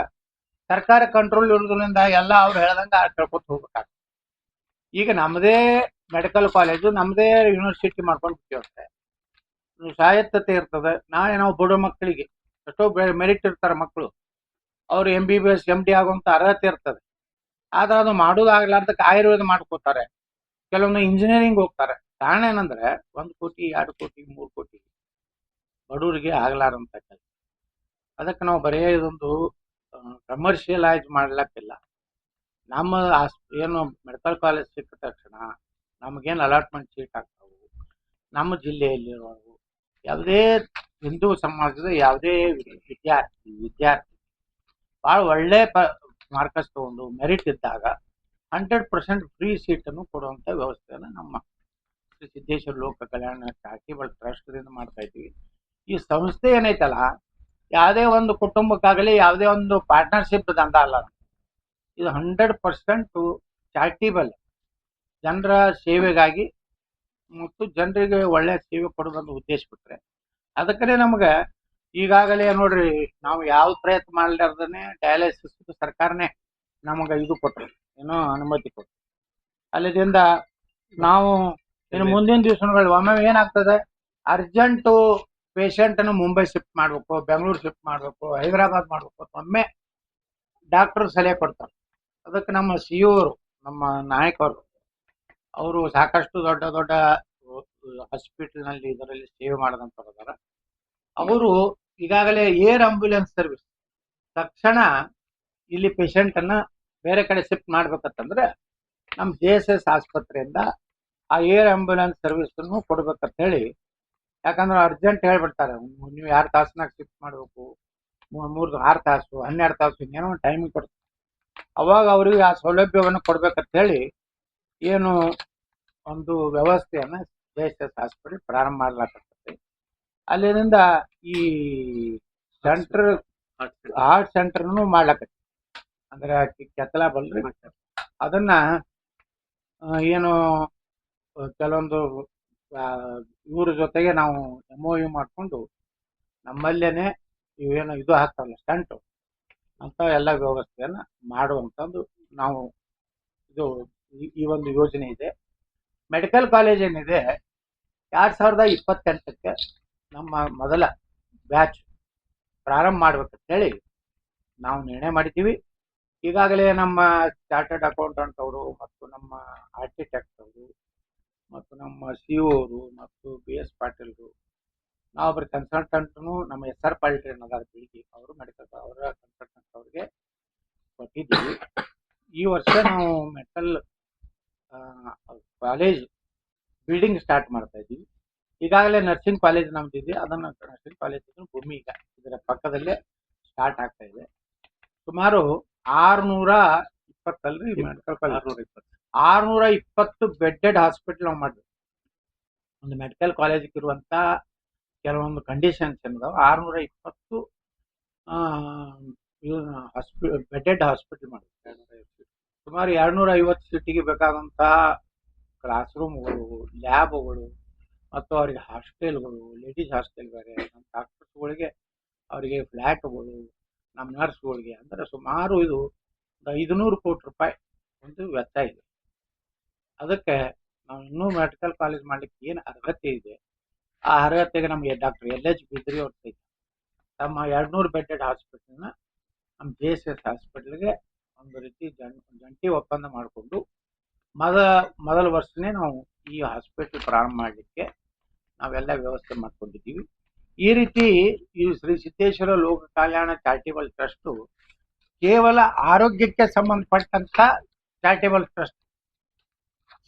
ಸರ್ಕಾರ ಕಂಟ್ರೋಲ್ ಇರೋದ್ರಿಂದ ಎಲ್ಲ ಅವ್ರು ಹೇಳ್ದಂಗ ಕೇಳ್ಕೊತ ಹೋಗ್ಬೇಕಾಗ್ತದೆ. ಈಗ ನಮ್ಮದೇ ಮೆಡಿಕಲ್ ಕಾಲೇಜು, ನಮ್ಮದೇ ಯೂನಿವರ್ಸಿಟಿ ಮಾಡ್ಕೊಂಡು ಬಿಟ್ಟಿರುತ್ತೆ, ಸ್ವಾಯತ್ತತೆ ಇರ್ತದೆ. ನಾವು ಬಡ ಮಕ್ಕಳಿಗೆ ಎಷ್ಟೋ ಮೆರಿಟ್ ಇರ್ತಾರೆ ಮಕ್ಕಳು, ಅವ್ರು MBBS MD ಆಗುವಂತ ಅರ್ಹತೆ ಇರ್ತದೆ. ಆದ್ರೆ ಅದು ಮಾಡೋದಾಗ್ಲಾರ್ದಕ್ಕೆ ಆಯುರ್ವೇದ ಮಾಡ್ಕೋತಾರೆ, ಕೆಲವೊಂದು ಇಂಜಿನಿಯರಿಂಗ್ ಹೋಗ್ತಾರೆ. ಕಾರಣ ಏನಂದ್ರೆ 1 ಕೋಟಿ 2 ಕೋಟಿ 3 ಕೋಟಿ ಬಡವರಿಗೆ ಆಗ್ಲಾರಂತ ಕೆಲಸ. ಅದಕ್ಕೆ ನಾವು ಬರೀ ಇದೊಂದು ಕಮರ್ಷಿಯಲೈಸ್ ಮಾಡ್ಲಕ್ಕಿಲ್ಲ. ನಮ್ಮ ಏನು ಮೆಡಿಕಲ್ ಕಾಲೇಜ್ ಸಿಕ್ಕ ತಕ್ಷಣ ನಮಗೇನು ಅಲಾಟ್ಮೆಂಟ್ ಸೀಟ್ ಆಗ್ತಾವು, ನಮ್ಮ ಜಿಲ್ಲೆಯಲ್ಲಿರುವವು ಯಾವುದೇ ಹಿಂದೂ ಸಮಾಜದ ಯಾವುದೇ ವಿದ್ಯಾರ್ಥಿ ಭಾಳ ಒಳ್ಳೆ ಮಾರ್ಕಸ್ ತಗೊಂಡು ಮೆರಿಟ್ ಇದ್ದಾಗ 100% ಫ್ರೀ ಸೀಟನ್ನು ಕೊಡುವಂಥ ವ್ಯವಸ್ಥೆಯನ್ನು ನಮ್ಮ ಶ್ರೀ ಸಿದ್ದೇಶ್ವರ ಲೋಕ ಕಲ್ಯಾಣ ಚಾರಿಟೇಬಲ್ ಟ್ರಸ್ಟ್ದಿಂದ ಮಾಡ್ತಾ ಇದ್ದೀವಿ. ಈ ಸಂಸ್ಥೆ ಏನೈತಲ್ಲ, ಯಾವುದೇ ಒಂದು ಕುಟುಂಬಕ್ಕಾಗಲಿ ಯಾವುದೇ ಒಂದು ಪಾರ್ಟ್ನರ್ಶಿಪ್ ದಂಧ ಅಲ್ಲ. ಇದು 100% ಚಾರಿಟೇಬಲ್, ಜನರ ಸೇವೆಗಾಗಿ ಮತ್ತು ಜನರಿಗೆ ಒಳ್ಳೆ ಸೇವೆ ಕೊಡೋದೊಂದು ಉದ್ದೇಶ ಬಿಟ್ರೆ. ಅದಕ್ಕೇ ನಮ್ಗೆ ಈಗಾಗಲೇ ನೋಡ್ರಿ, ನಾವು ಯಾವ ಪ್ರಯತ್ನ ಮಾಡಲಾರ್ದೇ ಡಯಾಲಿಸಿಸ್ ಸರ್ಕಾರನೇ ನಮಗೆ ಇದು ಕೊಟ್ಟರು, ಏನೋ ಅನುಮತಿ ಕೊಟ್ಟರು. ಅಲ್ಲಿಂದ ನಾವು ಇನ್ನು ಮುಂದಿನ ದಿವಸಗಳು ಒಮ್ಮೆ ಏನಾಗ್ತದೆ, ಅರ್ಜೆಂಟು ಪೇಷಂಟನ್ನು ಮುಂಬೈ ಶಿಫ್ಟ್ ಮಾಡಬೇಕು, ಬೆಂಗಳೂರು ಶಿಫ್ಟ್ ಮಾಡಬೇಕು, ಹೈದರಾಬಾದ್ ಮಾಡಬೇಕು, ಒಮ್ಮೆ ಡಾಕ್ಟರ್ ಸಲಹೆ ಕೊಡ್ತಾರೆ. ಅದಕ್ಕೆ ನಮ್ಮ CO ನಮ್ಮ ನಾಯಕರು ಅವರು ಸಾಕಷ್ಟು ದೊಡ್ಡ ದೊಡ್ಡ ಹಾಸ್ಪಿಟಲ್ನಲ್ಲಿ ಇದರಲ್ಲಿ ಸೇವೆ ಮಾಡಿದಂಥವ್ರು. ಅವರು ಈಗಾಗಲೇ ಏರ್ ಆಂಬ್ಯುಲೆನ್ಸ್ ಸರ್ವಿಸ್ ತಕ್ಷಣ ಇಲ್ಲಿ ಪೇಷಂಟ್ ಅನ್ನ ಬೇರೆ ಕಡೆ ಶಿಫ್ಟ್ ಮಾಡ್ಬೇಕಂತಂದ್ರೆ ನಮ್ಮ JSS ಆಸ್ಪತ್ರೆಯಿಂದ ಆ ಏರ್ ಆಂಬ್ಯುಲೆನ್ಸ್ ಸರ್ವಿಸ್ ಅನ್ನು ಕೊಡ್ಬೇಕಂತ ಹೇಳಿ. ಯಾಕಂದ್ರೆ ಅರ್ಜೆಂಟ್ ಹೇಳ್ಬಿಡ್ತಾರೆ, ನೀವು 2 ತಾಸಿನಾಗ ಶಿಫ್ಟ್ ಮಾಡಬೇಕು, 3-6 ತಾಸು 12 ತಾಸು ಏನೋ ಟೈಮಿಂಗ್ ಕೊಡ್ತಾರೆ. ಅವಾಗ ಅವ್ರಿಗೆ ಆ ಸೌಲಭ್ಯವನ್ನು ಕೊಡ್ಬೇಕಂತ ಹೇಳಿ ಏನು ಒಂದು ವ್ಯವಸ್ಥೆಯನ್ನ JSS ಹಾಸ್ಪಿಟಲ್ ಪ್ರಾರಂಭ ಮಾಡ್ಲಾಕತ್ತೈತಿ. ಅಲ್ಲಿಂದ ಈ ಸೆಂಟರ್ ಹಾರ್ಟ್ ಸೆಂಟರ್ನು ಮಾಡ್ಲಾಕತ್ತಿ. ಅಂದ್ರೆ ಕೆತ್ತಲ ಬಲ್ರಿ ಅದನ್ನ ಏನು ಕೆಲವೊಂದು ಇವ್ರ ಜೊತೆಗೆ ನಾವು MOU ಮಾಡ್ಕೊಂಡು ನಮ್ಮಲ್ಲೇನೆ ಇವೇನು ಇದು ಹಾಕ್ತಾವಲ್ಲ ಸ್ಟಂಟು ಅಂತ ಎಲ್ಲ ವ್ಯವಸ್ಥೆಯನ್ನ ಮಾಡುವಂಥದ್ದು ನಾವು ಇದು ಈ ಒಂದು ಯೋಜನೆ ಇದೆ. ಮೆಡಿಕಲ್ ಕಾಲೇಜ್ ಏನಿದೆ 2028ಕ್ಕೆ ನಮ್ಮ ಮೊದಲ ಬ್ಯಾಚ್ ಪ್ರಾರಂಭ ಮಾಡ್ಬೇಕಂತೇಳಿ ನಾವು ನಿರ್ಣಯ ಮಾಡಿದ್ದೀವಿ. ಈಗಾಗಲೇ ನಮ್ಮ ಚಾರ್ಟರ್ಡ್ ಅಕೌಂಟೆಂಟ್ ಅವರು ಮತ್ತು ನಮ್ಮ ಆರ್ಕಿಟೆಕ್ಟ್ ಅವರು ಮತ್ತು ನಮ್ಮ CO ಅವರು ಮತ್ತು BS ಪಾಟೀಲ್ರು, ನಾವೊಬ್ಬರು ಕನ್ಸಲ್ಟೆಂಟ್ನು ನಮ್ಮ SR ಪಾಲಿಟ್ರೇನ್ ಅದಾರ ಬೆಳಿಗ್ಗೆ ಅವರು ಮೆಡಿಕಲ್ ಅವರ ಕನ್ಸಲ್ಟೆಂಟ್ ಅವ್ರಿಗೆ ಕೊಟ್ಟಿದ್ದೀವಿ. ಈ ವರ್ಷ ನಾವು ಮೆಡಿಕಲ್ ಕಾಲೇಜ್ ಬಿಲ್ಡಿಂಗ್ ಸ್ಟಾರ್ಟ್ ಮಾಡ್ತಾ ಇದ್ದೀವಿ. ಈಗಾಗಲೇ ನರ್ಸಿಂಗ್ ಕಾಲೇಜ್ ನಮ್ದಿದೆ, ಅದನ್ನು ನರ್ಸಿಂಗ್ ಕಾಲೇಜ್ ಭೂಮಿ ಈಗ ಇದರ ಪಕ್ಕದಲ್ಲೇ ಸ್ಟಾರ್ಟ್ ಆಗ್ತಾ ಇದೆ. ಸುಮಾರು 620 ಅಲ್ರಿ ಮೆಡಿಕಲ್ ಕಾಲೇಜ್ 620 ಬೆಡ್ಡೆಡ್ ಹಾಸ್ಪಿಟಲ್ ನಾವು ಮಾಡಿದ್ವಿ. ಒಂದು ಮೆಡಿಕಲ್ ಕಾಲೇಜಿಗೆ ಇರುವಂತ ಕೆಲವೊಂದು ಕಂಡೀಷನ್ಸ್ ಏನಿದಾವೆ 620 ಬೆಡ್ಡೆಡ್ ಹಾಸ್ಪಿಟಲ್ ಮಾಡಿದ್ವಿ. ಸುಮಾರು 250 ಸೀಟಿಗೆ ಬೇಕಾದಂತ ಕ್ಲಾಸ್ ರೂಮ್ಗಳು, ಲ್ಯಾಬ್ಗಳು ಮತ್ತು ಅವರಿಗೆ ಹಾಸ್ಟೆಲ್ಗಳು, ಲೇಡೀಸ್ ಹಾಸ್ಟೆಲ್ ಬೇರೆ, ನಮ್ಮ ಡಾಕ್ಟರ್ಸ್ಗಳಿಗೆ ಅವರಿಗೆ ಫ್ಲ್ಯಾಟ್ಗಳು, ನಮ್ಮ ನರ್ಸ್ಗಳಿಗೆ, ಅಂದರೆ ಸುಮಾರು ಇದು 500 ಕೋಟಿ ರೂಪಾಯಿ ಒಂದು ವೆಚ್ಚ ಇದೆ. ಅದಕ್ಕೆ ನಾವು ಇನ್ನೂ ಮೆಡಿಕಲ್ ಕಾಲೇಜ್ ಮಾಡ್ಲಿಕ್ಕೆ ಏನು ಅರ್ಹತೆ ಇದೆ, ಆ ಅರ್ಹತೆಗೆ ನಮಗೆ ಡಾಕ್ಟರ್ LH ಬಿದ್ರಿ ಅವ್ರ ಸಹಿತ ತಮ್ಮ 200 ಬೆಡ್ಡೆಡ್ ಹಾಸ್ಪಿಟಲ್ನ ನಮ್ಮ JSS ಹಾಸ್ಪಿಟಲ್ಗೆ ಒಂದು ರೀತಿ ಜಂಟಿ ಒಪ್ಪಂದ ಮಾಡಿಕೊಂಡು ಮೊದಲ ವರ್ಷನೇ ನಾವು ಈ ಹಾಸ್ಪಿಟಲ್ ಪ್ರಾರಂಭ ಮಾಡಲಿಕ್ಕೆ ನಾವೆಲ್ಲ ವ್ಯವಸ್ಥೆ ಮಾಡ್ಕೊಂಡಿದ್ದೀವಿ. ಈ ರೀತಿ ಈ ಶ್ರೀ ಸಿದ್ದೇಶ್ವರ ಲೋಕ ಕಲ್ಯಾಣ ಚಾರಿಟೇಬಲ್ ಟ್ರಸ್ಟ್ ಕೇವಲ ಆರೋಗ್ಯಕ್ಕೆ ಸಂಬಂಧಪಟ್ಟಂತ ಚಾರಿಟೇಬಲ್ ಟ್ರಸ್ಟ್.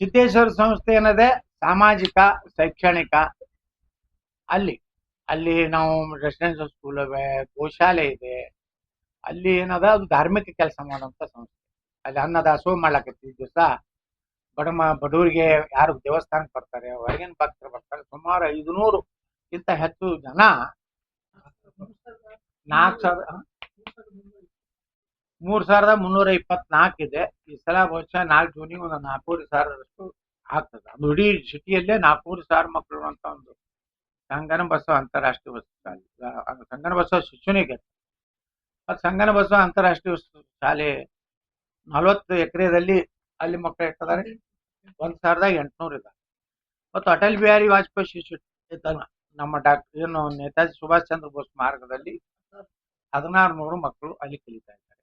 ಸಿದ್ದೇಶ್ವರ ಸಂಸ್ಥೆ ಏನದೆ ಸಾಮಾಜಿಕ, ಶೈಕ್ಷಣಿಕ, ಅಲ್ಲಿ ನಾವು ರೆಸಿಡೆನ್ಷಿಯಲ್ ಸ್ಕೂಲ್ ಇವೆ, ಗೋಶಾಲೆ ಇದೆ, ಅಲ್ಲಿ ಏನದ ಅದು ಧಾರ್ಮಿಕ ಕೆಲಸ ಮಾಡುವಂತ ಸಂಸ್ಥೆ. ಅಲ್ಲಿ ಅನ್ನದಾಸೋಹ ಮಾಡ್ಲಾಕತ್ತಿ ದಿವಸ ಬಡವರಿಗೆ ಯಾರು ದೇವಸ್ಥಾನಕ್ಕೆ ಬರ್ತಾರೆ, ಹೊರಗಿನ ಭಕ್ತರು ಬರ್ತಾರೆ, ಸುಮಾರು 500ಕ್ಕಿಂತ ಹೆಚ್ಚು ಜನ 3,324 ಇದೆ. ಈ ಸಲ ಬಹುಶಃ 4 ಜೂನಿಗೆ ಒಂದು 4,000 ಆಗ್ತದೆ. ಅದು ಇಡೀ ಸಿಟಿಯಲ್ಲೇ 4,000 ಮಕ್ಕಳು ಅಂತ ಒಂದು ಸಂಗನ ಬಸವ ಅಂತಾರಾಷ್ಟ್ರೀಯ ವಸತಿ ಶಾಲೆ, ಸಂಗನ ಬಸವ ಶಿಶುನಿಗೆ ಮತ್ತು ಸಂಗನ ಬಸವ ಅಂತಾರಾಷ್ಟ್ರೀಯ ವಸತಿ ಶಾಲೆ 40 ಎಕರೆದಲ್ಲಿ ಅಲ್ಲಿ ಮಕ್ಕಳು ಇಟ್ಟಿದ್ದಾರೆ. 1,800 ಇದ್ದಾರೆ. ಮತ್ತು ಅಟಲ್ ಬಿಹಾರಿ ವಾಜಪೇಯಿ ಶಿಶು ನಮ್ಮ ಡಾಕ್ಟರ್ ಏನು ನೇತಾಜಿ ಸುಭಾಷ್ ಚಂದ್ರ ಬೋಸ್ ಮಾರ್ಗದಲ್ಲಿ 1,600 ಮಕ್ಕಳು ಅಲ್ಲಿ ಕಲಿತಾ ಇದ್ದಾರೆ.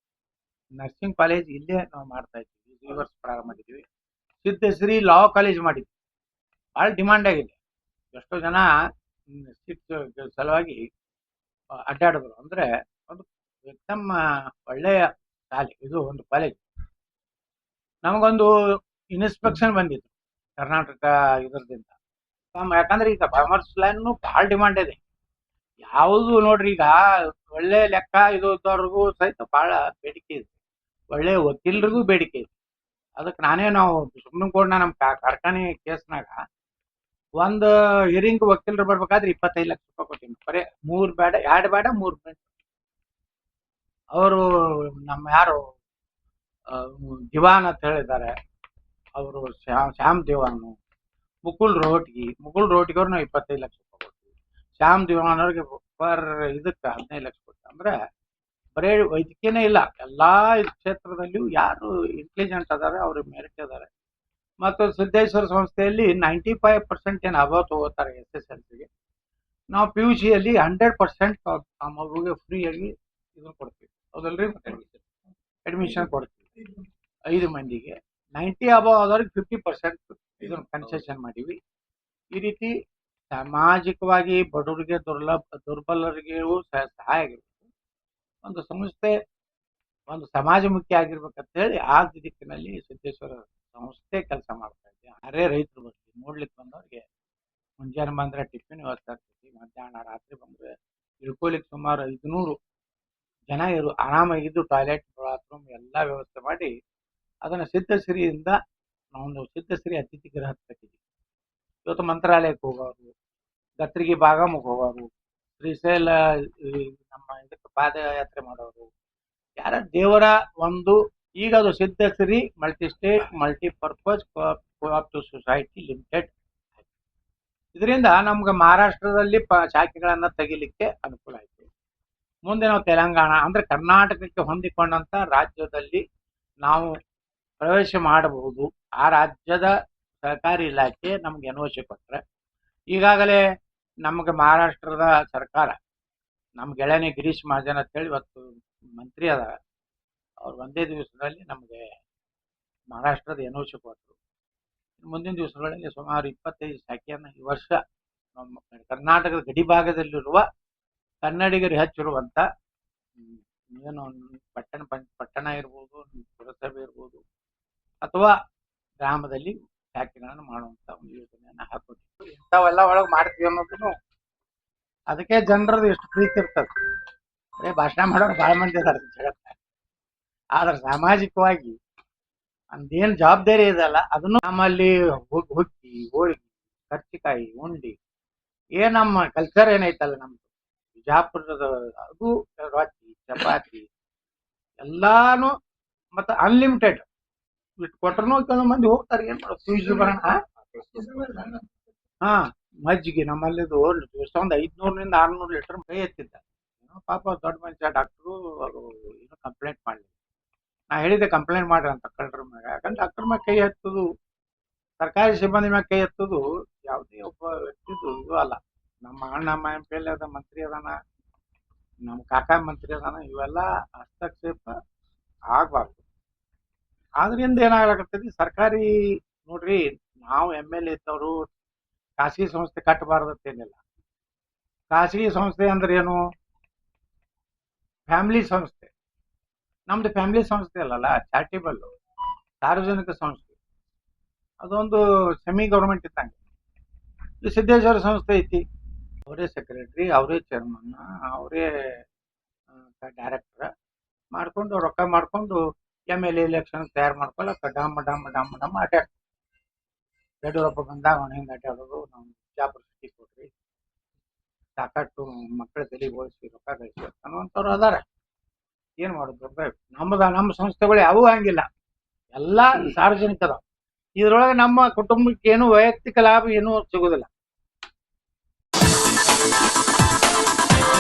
ನರ್ಸಿಂಗ್ ಕಾಲೇಜ್ ಇಲ್ಲೇ ನಾವು ಮಾಡ್ತಾ ಇದ್ದೀವಿ. ಈ ವರ್ಷ ಪ್ರಾರಂಭ ಮಾಡಿದ್ದೀವಿ. ಸಿದ್ಧಶ್ರೀ ಲಾ ಕಾಲೇಜ್ ಮಾಡಿದ್ವಿ. ಭಾಳ ಡಿಮಾಂಡ್ ಆಗಿದೆ. ಎಷ್ಟೋ ಜನ ಸೀಟ್ ಸಲುವಾಗಿ ಅಡ್ಡಾಡಿದ್ರು. ಅಂದ್ರೆ ಒಂದು ಏಕದಮ್ ಒಳ್ಳೆಯ ಶಾಲೆ, ಇದು ಒಂದು ಕಾಲೇಜ್. ನಮಗೊಂದು ಇನ್ಸ್ಪೆಕ್ಷನ್ ಬಂದಿತ್ತು ಕರ್ನಾಟಕ ಇದರದಿಂದ. ಯಾಕಂದ್ರೆ ಈಗ ಕಾಮರ್ಸ್ ಲೈನ್ ಭಾಳ ಡಿಮಾಂಡ್ ಇದೆ. ಯಾವುದು ನೋಡ್ರಿ ಈಗ ಒಳ್ಳೆ ಲೆಕ್ಕ ಇದ್ದವ್ರಿಗೂ ಸಹಿತ ಭಾಳ ಬೇಡಿಕೆ ಇದೆ, ಒಳ್ಳೆ ವಕೀಲರಿಗೂ ಬೇಡಿಕೆ ಇದೆ. ಅದಕ್ಕೆ ನಾವು ಸುಪ್ರೀಂ ಕೋರ್ಟ್ನ ನಮ್ಮ ಕಾರ್ಖಾನೆ ಕೇಸ್ನಾಗ ಒಂದು ಹಿರಿಂಗ್ ವಕೀಲರು ಬರ್ಬೇಕಾದ್ರೆ 25 ಲಕ್ಷ ರೂಪಾಯಿ ಕೊಟ್ಟಿನಿ. ಬರೀ 2 ಬೇಡ 3 ಬೇಡ. ಅವರು ನಮ್ಮ ಯಾರು ದಿವಾನ್ ಅಂತ ಹೇಳಿದ್ದಾರೆ, ಅವರು ಶ್ಯಾಮ್ ದಿವಾನ್, ಮುಕುಲ್ ರೋಹ್ಟಗಿ ಅವ್ರು ನಾವು 25 ಲಕ್ಷ ರೂಪಾಯಿ ಕೊಡ್ತೀವಿ. ಶ್ಯಾಮ್ ದಿವಾನ್ ಅವ್ರಿಗೆ ಪರ್ ಇದಕ್ಕೆ 15 ಲಕ್ಷ ಕೊಡ್ತೀವಿ. ಅಂದ್ರೆ ಬರೀ ವೈದ್ಯಕೀಯನೇ ಇಲ್ಲ, ಎಲ್ಲಾ ಕ್ಷೇತ್ರದಲ್ಲಿಯೂ ಯಾರು ಇಂಟೆಲಿಜೆಂಟ್ ಅದಾರೆ, ಅವ್ರಿಗೆ ಮೆರಿಟ್ ಅದಾರೆ. ಮತ್ತು ಸಿದ್ದೇಶ್ವರ ಸಂಸ್ಥೆಯಲ್ಲಿ 95% ಏನು ಅಬೌವ್ ತಗೋತಾರೆ SSLCಗೆ. ನಾವು PUCಯಲ್ಲಿ 100% ಆ ಮಗುವಿಗೆ ಫ್ರೀಯಾಗಿ ಇದನ್ನು ಕೊಡ್ತೀವಿ. ಹೌದಲ್ರಿ? ಅಡ್ಮಿಷನ್ ಕೊಡ್ತೀವಿ 5 ಮಂದಿಗೆ. 90 ಅಬೌವ್ ಆದವ್ರಿಗೆ 50% ಇದನ್ನು ಕನ್ಸೆಷನ್ ಮಾಡೀವಿ. ಈ ರೀತಿ ಸಾಮಾಜಿಕವಾಗಿ ಬಡವರಿಗೆ ದುರ್ಬಲರಿಗೂ ಸಹಾಯ ಆಗಿರ್ಬೇಕು. ಒಂದು ಸಂಸ್ಥೆ ಒಂದು ಸಮಾಜಮುಖಿ ಆಗಿರ್ಬೇಕಂತ ಹೇಳಿ ಆ ದಿಕ್ಕಿನಲ್ಲಿ ಸಿದ್ದೇಶ್ವರ ಸಂಸ್ಥೆ ಕೆಲಸ ಮಾಡ್ತಾ ಇದೆ. ಯಾರೇ ರೈತರು ಬರ್ತೀವಿ ನೋಡ್ಲಿಕ್ಕೆ ಬಂದವ್ರಿಗೆ ಮುಂಜಾನೆ ಬಂದ್ರೆ ಟಿಫಿನ್ ವ್ಯವಸ್ಥೆ ಆಗ್ತೈತಿ, ಮಧ್ಯಾಹ್ನ ರಾತ್ರಿ ಬಂದ್ರೆ ಇಳ್ಕೊಲಿಕ್ಕೆ ಸುಮಾರು 500 ಜನ ಆರಾಮಾಗಿದ್ದು ಟಾಯ್ಲೆಟ್ ಬಾತ್ರೂಮ್ ಎಲ್ಲ ವ್ಯವಸ್ಥೆ ಮಾಡಿ ಅದನ್ನು ಸಿದ್ಧಶ್ರೀಯಿಂದ ನಾವೊಂದು ಸಿದ್ಧಶ್ರೀ ಅತಿಥಿ ಗೃಹ ಕಟ್ಟಿದ್ವಿ. ಇವತ್ತು ಮಂತ್ರಾಲಯಕ್ಕೆ ಹೋಗೋರು, ಗತ್ರಿಗಿ ಬಾಗಮ್ಗೆ ಹೋಗೋರು, ಶ್ರೀಶೈಲ ನಮ್ಮ ಇದಕ್ಕೆ ಪಾದಯಾತ್ರೆ ಮಾಡೋರು, ಯಾರ ದೇವರ ಒಂದು ಈಗ ಅದು Siddhashree multi state multipurpose cooperative society limited. ಇದರಿಂದ ನಮ್ಗೆ ಮಹಾರಾಷ್ಟ್ರದಲ್ಲಿ ಶಾಖೆಗಳನ್ನ ತೆಗಿಲಿಕ್ಕೆ ಅನುಕೂಲ ಆಯಿತು. ಮುಂದೆ ನಾವು ತೆಲಂಗಾಣ ಅಂದ್ರೆ ಕರ್ನಾಟಕಕ್ಕೆ ಹೊಂದಿಕೊಂಡಂತ ರಾಜ್ಯದಲ್ಲಿ ನಾವು ಪ್ರವೇಶ ಮಾಡಬಹುದು. ಆ ರಾಜ್ಯದ ಸಹಕಾರಿ ಇಲಾಖೆ ನಮ್ಗೆ ಎನ್ಒಸಿ ಕೊಟ್ರೆ, ಈಗಾಗಲೇ ನಮ್ಗೆ ಮಹಾರಾಷ್ಟ್ರದ ಸರ್ಕಾರ ನಮ್ಮ ಗೆಳೆಯನೇ ಗಿರೀಶ್ ಮಹಾಜನ್ ಅಂತ ಹೇಳಿ ಇವತ್ತು ಮಂತ್ರಿ ಅದ, ಅವ್ರು ಒಂದೇ ದಿವಸದಲ್ಲಿ ನಮಗೆ ಮಹಾರಾಷ್ಟ್ರದ ಎನ್ಒಸಿ ಕೊಟ್ಟರು. ಮುಂದಿನ ದಿವಸಗಳಲ್ಲಿ ಸುಮಾರು 25 ಶಾಖೆಯನ್ನು ಈ ವರ್ಷ ನಮ್ಮ ಕರ್ನಾಟಕದ ಗಡಿ ಭಾಗದಲ್ಲಿರುವ ಕನ್ನಡಿಗರು ಹೆಚ್ಚಿರುವಂತ ಏನು ಪಟ್ಟಣ ಇರ್ಬೋದು, ಪುರಸಭೆ ಇರ್ಬೋದು ಅಥವಾ ಗ್ರಾಮದಲ್ಲಿ ಶಾಖೆಗಳನ್ನು ಮಾಡುವಂತ ಒಂದು ಯೋಜನೆಯನ್ನ ಹಾಕೊಂಡಿತ್ತು. ಇಂಥವೆಲ್ಲ ಒಳಗೆ ಮಾಡ್ತೀವಿ ಅನ್ನೋದನ್ನು ಅದಕ್ಕೆ ಜನರದ್ದು ಎಷ್ಟು ಪ್ರೀತಿ ಇರ್ತದೆ. ಅದೇ ಭಾಷಣ ಮಾಡೋರು ಬಹಳ ಮಂದಿ ಇದಾರೆ ಜಗತ್ತ. ಆದ್ರೆ ಸಾಮಾಜಿಕವಾಗಿ ಅಂದೇನು ಜವಾಬ್ದಾರಿ ಇದಲ್ಲ ಅದನ್ನು ನಮ್ಮಲ್ಲಿ ಹುಕ್ಕಿ, ಹೋಳಿಗೆ, ಕರ್ಚಿಕಾಯಿ, ಉಂಡಿ ನಮ್ಮ ಕಲ್ಚರ್ ಏನೈತಲ್ಲ ನಮ್ದು ಬಿಜಾಪುರದ, ಅದು ರೊಟ್ಟಿ, ಚಪಾತಿ ಎಲ್ಲಾನು ಮತ್ತೆ ಅನ್ಲಿಮಿಟೆಡ್ ಇಟ್ಟು ಕೊಟ್ರು ಕೆಲವು ಮಂದಿ ಹೋಗ್ತಾರೆ. ಏನ್ ಮಾಡೋದು, ಫೀಸ್ ಬರೋಣ. ಹಾ, ಮಜ್ಜಿಗೆ ನಮ್ಮಲ್ಲಿದು ದಿವಸ ಒಂದು 500 600 ಲೀಟರ್ ಕೈ ಎತ್ತಿದ್ದ. ಪಾಪ ದೊಡ್ಡ ಮನುಷ್ಯ ಡಾಕ್ಟ್ರು ಏನು ಕಂಪ್ಲೇಂಟ್ ಮಾಡಲಿ. ನಾ ಹೇಳಿದೆ ಕಂಪ್ಲೇಂಟ್ ಮಾಡ್ರಿ ಅಂತ ಕಳ್ಳರ ಮ್ಯಾಗ. ಯಾಕಂದ್ರೆ ಡಾಕ್ಟರ್ ಮ್ಯಾಗ ಕೈ ಎತ್ತುದು, ಸರ್ಕಾರಿ ಸಿಬ್ಬಂದಿ ಮ್ಯಾಗ ಕೈ ಎತ್ತುದು ಯಾವುದೇ ಒಬ್ಬ ವ್ಯಕ್ತಿದು ಇದು ಅಲ್ಲ. ನಮ್ಮ ಅಣ್ಣ ನಮ್ಮ ಎಂ.ಪಿ.ಎಲ್ ಅದ, ಮಂತ್ರಿ ಅದಾನ, ನಮ್ಮ ಕಾಕಾ ಮಂತ್ರಿ ಅದಾನ, ಇವೆಲ್ಲ ಹಸ್ತಕ್ಷೇಪ ಆಗ್ಬಾರ್ದು. ಆದ್ರಿಂದ ಏನಾಗಲಾಗತ್ತದ, ಸರ್ಕಾರಿ ನೋಡ್ರಿ, ನಾವು ಎಮ್.ಎಲ್.ಎ ಇದ್ದವರು ಖಾಸಗಿ ಸಂಸ್ಥೆ ಕಟ್ಟಬಾರ್ದತ್ತೇನಿಲ್ಲ. ಖಾಸಗಿ ಸಂಸ್ಥೆ ಅಂದ್ರೆ ಏನು, ಫ್ಯಾಮಿಲಿ ಸಂಸ್ಥೆ. ನಮ್ದು ಫ್ಯಾಮಿಲಿ ಸಂಸ್ಥೆ ಅಲ್ಲಲ್ಲ, ಚಾರಿಟೇಬಲ್ ಸಾರ್ವಜನಿಕ ಸಂಸ್ಥೆ. ಅದೊಂದು ಸೆಮಿ ಗೌರ್ಮೆಂಟ್ ಇದ್ದಂಗೆ. ಈ ಸಿದ್ದೇಶ್ವರ ಸಂಸ್ಥೆ ಐತಿ, ಅವರೇ ಸೆಕ್ರೆಟರಿ, ಅವರೇ ಚೇರ್ಮನ್, ಅವರೇ ಡೈರೆಕ್ಟರ್ ಮಾಡ್ಕೊಂಡು ರೊಕ್ಕ ಮಾಡ್ಕೊಂಡು ಎಮ್.ಎಲ್.ಎ ಎಲೆಕ್ಷನ್ ತಯಾರು ಮಾಡ್ಕೊಳ್ಳೋಕೆ ಡಮ್ ಡಮ್ ಡಮ್ ಡಮ್ ಅಡ್ಯಾಡ. ಯಡಿಯೂರಪ್ಪ ಬಂದಾಗ ಅವನು ಹಿಂಗೆ ಅಡ್ಡಾಡೋದು, ನಾವು ಬಿಜಾಪುರ ಸಿಟಿ ಕೊಡ್ರಿ, ಸಾಕಷ್ಟು ಮಕ್ಕಳ ತಲೆ ಓದಿಸಿ ರೊಕ್ಕ ಗಳಿಸಿ ಅನ್ನುವಂಥವ್ರು ಅದಾರ. ಏನ್ ಮಾಡೋದು, ನಮ್ಮ ಸಂಸ್ಥೆಗಳು ಯಾವೂ ಹಂಗಿಲ್ಲ, ಎಲ್ಲ ಸಾರ್ವಜನಿಕದ. ಇದ್ರೊಳಗೆ ನಮ್ಮ ಕುಟುಂಬಕ್ಕೆ ಏನು ವೈಯಕ್ತಿಕ ಲಾಭ ಏನೂ ಸಿಗೋದಿಲ್ಲ.